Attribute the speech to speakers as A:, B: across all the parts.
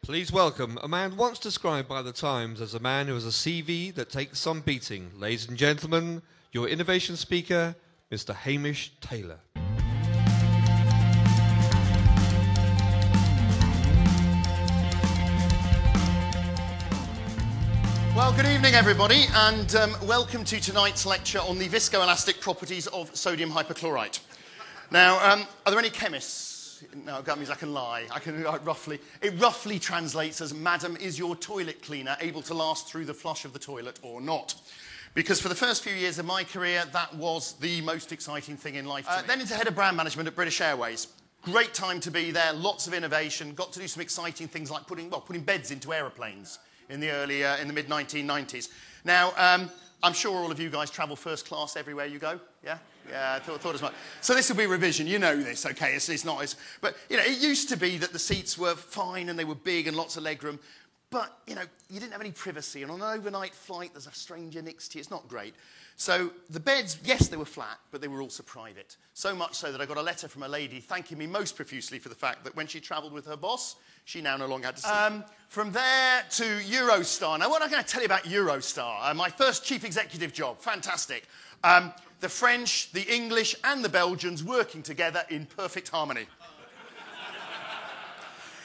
A: Please welcome a man once described by the Times as a man who has a CV that takes some beating. Ladies and gentlemen, your innovation speaker, Mr. Hamish Taylor.
B: Well, good evening, everybody, and welcome to tonight's lecture on the viscoelastic properties of sodium hypochlorite. Now, are there any chemists? No, that means I can lie. It roughly translates as, "Madam, is your toilet cleaner able to last through the flush of the toilet or not?" Because for the first few years of my career, that was the most exciting thing in life to me. Then into head of brand management at British Airways. Great time to be there, lots of innovation, got to do some exciting things like putting beds into aeroplanes in the mid-1990s. Now, I'm sure all of you guys travel first class everywhere you go, yeah? Yeah, I thought as much. So this will be revision, you know this, okay? It's not as... But, you know, it used to be that the seats were fine and they were big and lots of legroom, but, you know, you didn't have any privacy. And on an overnight flight, there's a stranger next to you. It's not great. So the beds, yes, they were flat, but they were also private. So much so that I got a letter from a lady thanking me most profusely for the fact that when she travelled with her boss, she now no longer had to sleep. From there to Eurostar. Now, what am I going to tell you about Eurostar? My first chief executive job. Fantastic. The French, the English, and the Belgians working together in perfect harmony.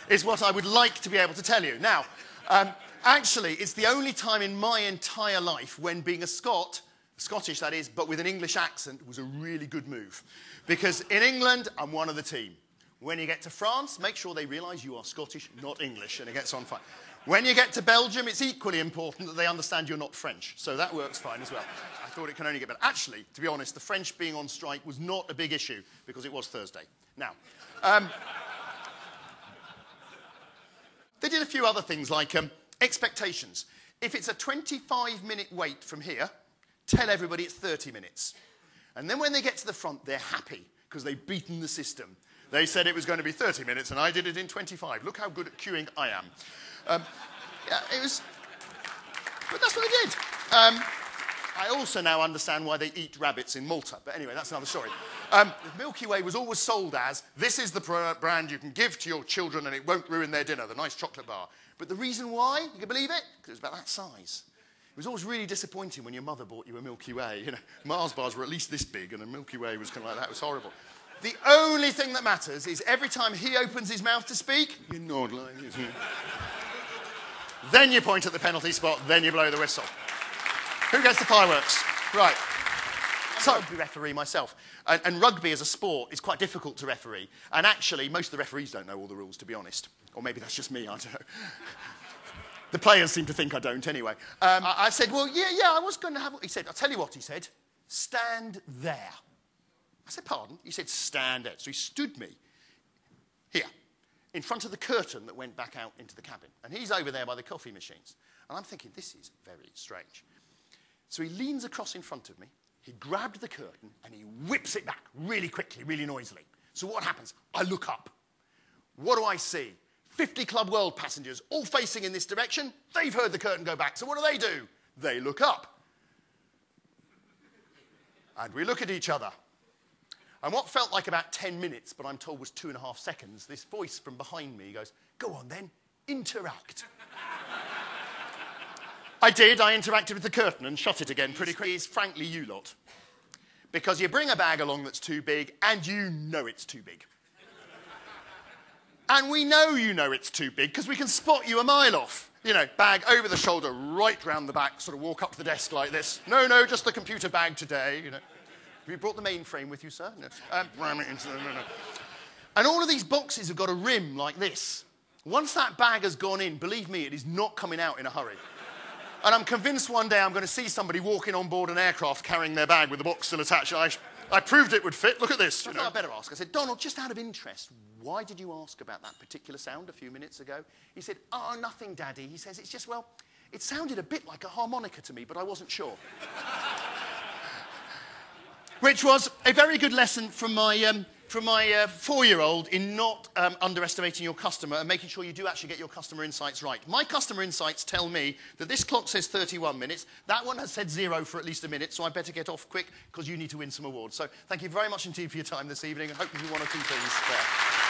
B: Is what I would like to be able to tell you. Now, actually, it's the only time in my entire life when being a Scottish that is, but with an English accent, was a really good move. Because in England, I'm one of the team. When you get to France, make sure they realise you are Scottish, not English, and it gets on fine. When you get to Belgium, it's equally important that they understand you're not French, so that works fine as well. I thought it can only get better. Actually, to be honest, the French being on strike was not a big issue, because it was Thursday. Now, they did a few other things, like expectations. If it's a 25-minute wait from here, tell everybody it's 30 minutes. And then when they get to the front, they're happy, because they've beaten the system. They said it was going to be 30 minutes, and I did it in 25. Look how good at queuing I am. Yeah, it was... But that's what they did. I also now understand why they eat rabbits in Malta. But anyway, that's another story. The Milky Way was always sold as, this is the brand you can give to your children and it won't ruin their dinner, the nice chocolate bar. But the reason why, you can believe it? Because it was about that size. It was always really disappointing when your mother bought you a Milky Way. You know, Mars bars were at least this big, and a Milky Way was kind of like that. It was horrible. The only thing that matters is every time he opens his mouth to speak, you nod like this. Then you point at the penalty spot, then you blow the whistle. Who gets the fireworks? Right. So, I'm a rugby referee myself. And rugby as a sport is quite difficult to referee. And actually, most of the referees don't know all the rules, to be honest. Or maybe that's just me, I don't know. The players seem to think I don't anyway. I said, well, yeah, I was going to have... He said, I'll tell you what, he said, stand there. I said, pardon? He said, stand there. So he stood me here, in front of the curtain that went back out into the cabin. And he's over there by the coffee machines. And I'm thinking, this is very strange. So he leans across in front of me, he grabbed the curtain, and he whips it back really quickly, really noisily. So what happens? I look up. What do I see? 50 Club World passengers, all facing in this direction. They've heard the curtain go back. So what do? They look up. And we look at each other. And what felt like about 10 minutes, but I'm told was 2.5 seconds, this voice from behind me goes, go on then, interact. I did. I interacted with the curtain and shut it again pretty quickly. It's frankly you lot. Because you bring a bag along that's too big, and you know it's too big. And we know you know it's too big, because we can spot you a mile off. You know, bag over the shoulder, right round the back, sort of walk up to the desk like this. No, just the computer bag today, you know. Have you brought the mainframe with you, sir? No. No. And all of these boxes have got a rim like this. Once that bag has gone in, believe me, it is not coming out in a hurry. And I'm convinced one day I'm going to see somebody walking on board an aircraft carrying their bag with the box still attached. I proved it would fit. Look at this. I thought I'd better ask. I said, Donald, just out of interest, why did you ask about that particular sound a few minutes ago? He said, oh, nothing, Daddy. He says, it's just, well, it sounded a bit like a harmonica to me, but I wasn't sure. Which was a very good lesson from my 4-year-old in not underestimating your customer and making sure you do actually get your customer insights right. My customer insights tell me that this clock says 31 minutes. That one has said 0 for at least a minute, so I better get off quick because you need to win some awards. So thank you very much indeed for your time this evening. I hope you won 1 or 2 things there.